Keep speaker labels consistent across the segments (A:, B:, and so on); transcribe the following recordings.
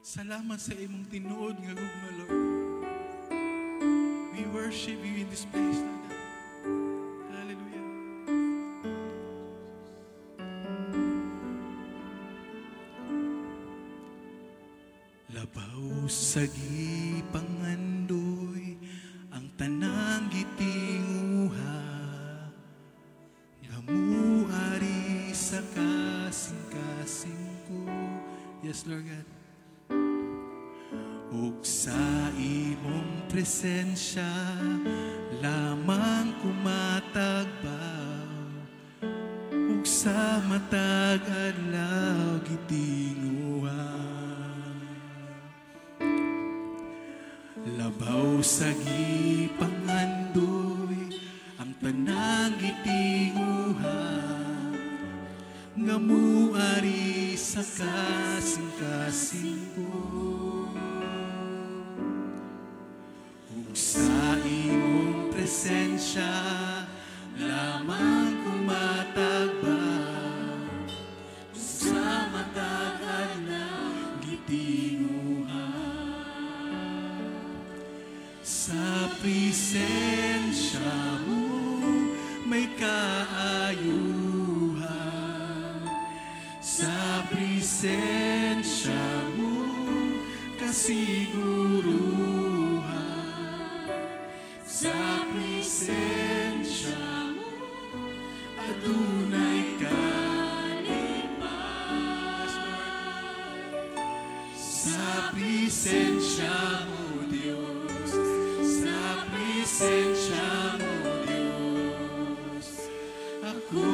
A: Salamat sa imong tinuod nga gugma, Lord. We worship you in this place, Lord. Hallelujah. Labaw sa gipangandoy ang tanang gitinguha, ngamuari sa kasing-kasing ko. Yes, Lord God. Ug sa imong presensya lamang kumatagbaw, ug sa matag adlaw gitinguha. Labaw sa gipangandoy ang tanang gitinguha, ngamuari sa kasing-kasing ko. Ug sa imong presensya lamang kumatagbaw, ug sa matag adlaw gitinguha. Sa presensya mo may kaayuhan, sa presensya mo kasiguruhan, sa presensya mo adunay kalipas. Sa presensya mo, Diyos, sa presensya mo, Diyos, ako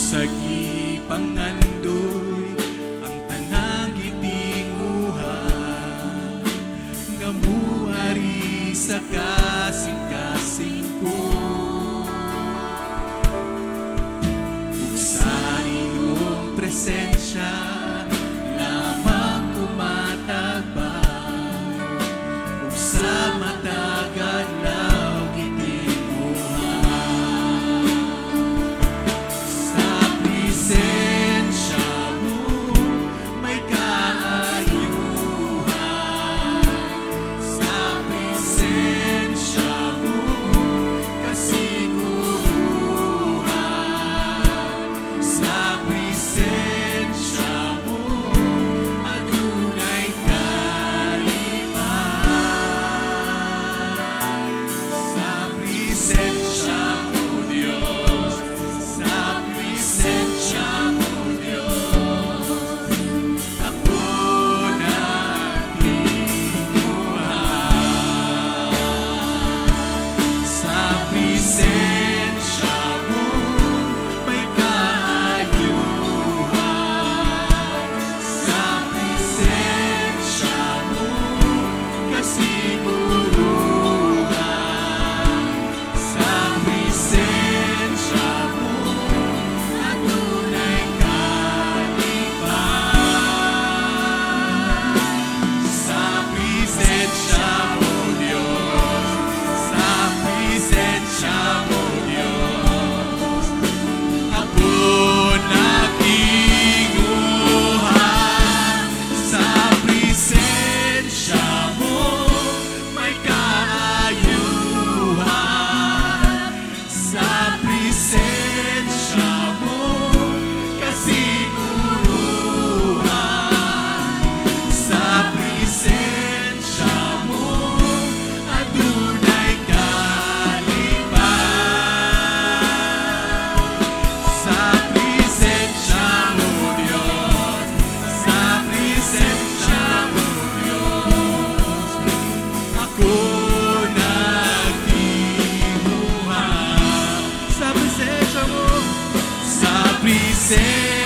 A: sa gipangandoy ang tanang gitinguha, ngamuari sa kasing-kasing ko. Ug sa imong presensya lamang kumatagbaw, ug sa matag adlaw gitinguha. Presensya mo may kaayuhan, sa presensya mo kasiguruhan, sa presensya mo adunay kalipan. Sa presensya mo, Diyos, sa presensya mo, Diyos, ako nagtinguhan. Sa presensya mo may kaayuhan, sa presensya mo kasiguruhan, sa presensya mo adunay kalipan. Sa presensya mo, Diyos, sa presensya mo, Diyos, ako nagtinguhan. Sa presensya mo may kaayuhan, sa presensya mo kasiguruhan, sa presensya mo adunay kalipan. Sa presensya mo, Diyos, sa presensya mo, Diyos, ako nagtinguhan. Sa presensya mo, sa presensya